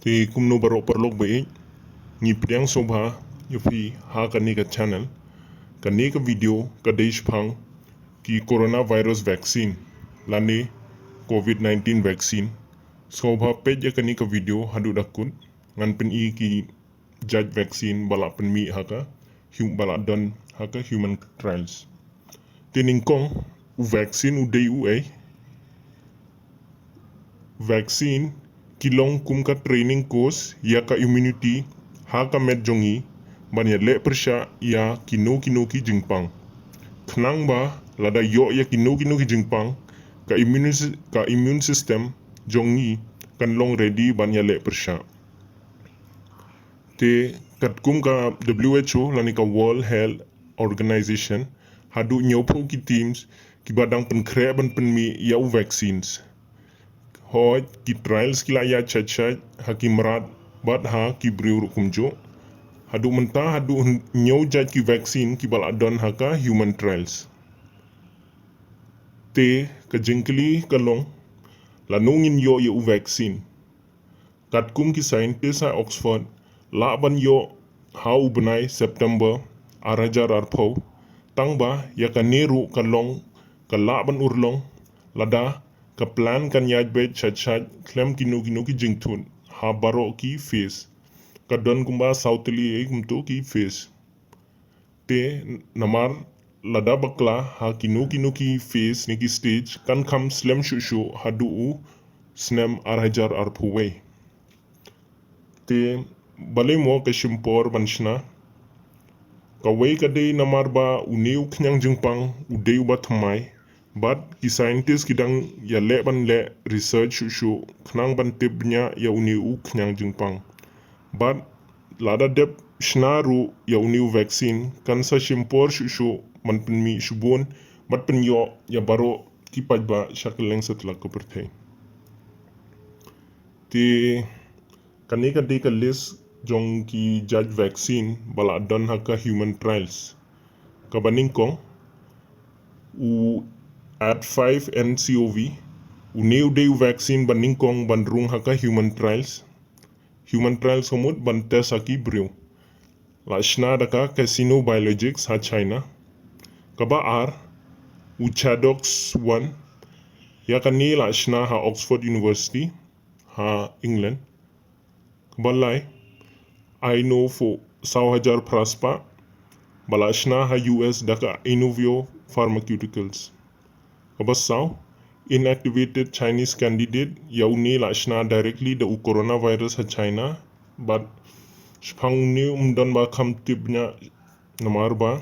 Thì kum no baro perlok baik ngi priang sobha yofi ha kani ka channel kani ka video ka deish phang ki coronavirus vaccine lani COVID-19 vaccine sobha page kani ka video hadu dakun ngan pen I ki judge vaccine bala pen mi haka bala don haka human trials tining kong vaccine u dei u vaccine kilong kum ka training course ya ka immunity ha ka met jongi ban ya le persha ya kino ki jingpang khnang ba lada yo ya kino ki jingpang ka immune system jongi kan long ready ban ya le persha te kat kum ka WHO lani ka World Health Organization hadu nyopo ki teams ki badang pen kre ban pen mi ya vaccines hoj ki trials kila ya chachat hakimrat bad ha ki briur kumjo hadu menta hadu nyow jaj ki vaccine ki bal adon haka human trials te ka jingkli kalong la nungin yo ye vaccine kat kum ki scientist ha Oxford la ban yo ha ubnai September arajar arpo tangba ya ka neru kalong ka la ban urlong lada ka plan kan yaj bet chachat klem kino ki jingtun ha baro ki face ka don kumba sautli kumto ki face te namar lada bakla ha kino ki face ni ki stage kan kam slem shushu hadu u snem arajar arpuwe te bale mo ka shimpor banshna ka wei ka dei namar ba uneu knyang jingpang udeu ba thamai but ki scientist kidang ya le ban le research shu khnang ban tibnya ya uneu knyang jingpang but lada dep shnaru ya uneu vaccine kan sa shimpor shu man pen mi shubon bat pen yo ya baro ki pajba shakleng satla ko perthai ti kani ka de ka list jong ki judge vaccine bala don haka human trials ka baning kong u at 5 NCOV uneu de vaccine baning kong bandrung haka human trials homut ban test aki brew la shna daka casino biologics ha China kaba ar u chadox 1 ya kani la shna ha Oxford University ha England balai I know for 1,000 praspa balashna ha US daka Inovio Pharmaceuticals kabasaw inactivated Chinese candidate yauni lashna directly the coronavirus ha China but shpang ni umdan ba kham tibnya namar ba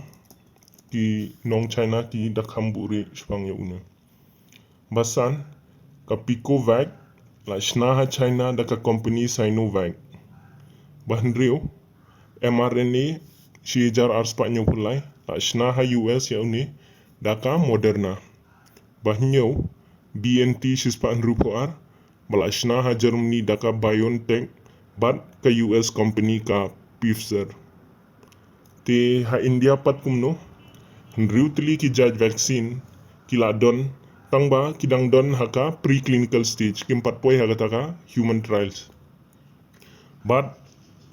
ki nong China ki dakham buri shpang yauna basan ka Picovac lashna ha China daka company Sinovac bahnrio mRNA shijar arspa nyopulai lashna ha US yauni daka Moderna bahnyo BNT shispa nrupoar balashna ha Germany daka BioNTech bat ka US company ka Pfizer te ha India pat kumno nriutli ki judge vaccine kila don tangba kidang don haka preclinical stage kimpat poi haka taka human trials but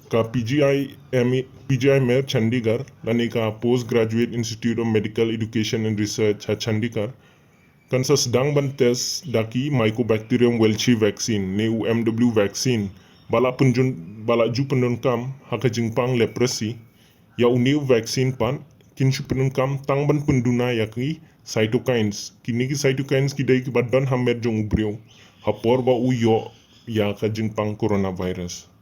ka PGI Mer Chandigarh lani ka Postgraduate Institute of Medical Education and Research ha Chandigarh kan sa sedang ban test daki Mycobacterium welchi vaccine ne UMW vaccine bala ju penun kam haka jingpang leprosy ya uniu vaccine pan kin shu penun kam tang ban penduna yaki cytokines kini ki cytokines ki dai ki badan hamer jong ubrio hapor ba u yo ya ka jingpang coronavirus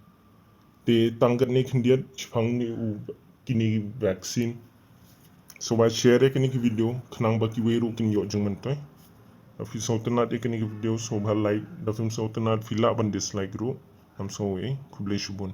te tangkat ni khindiat chpang ni u kini vaccine so ba share kini ki video khnang ba ki weru kin yo jong mantai afi sautanat kini ki video so ba like da film sautanat fila ban dislike ro am so kuble shubun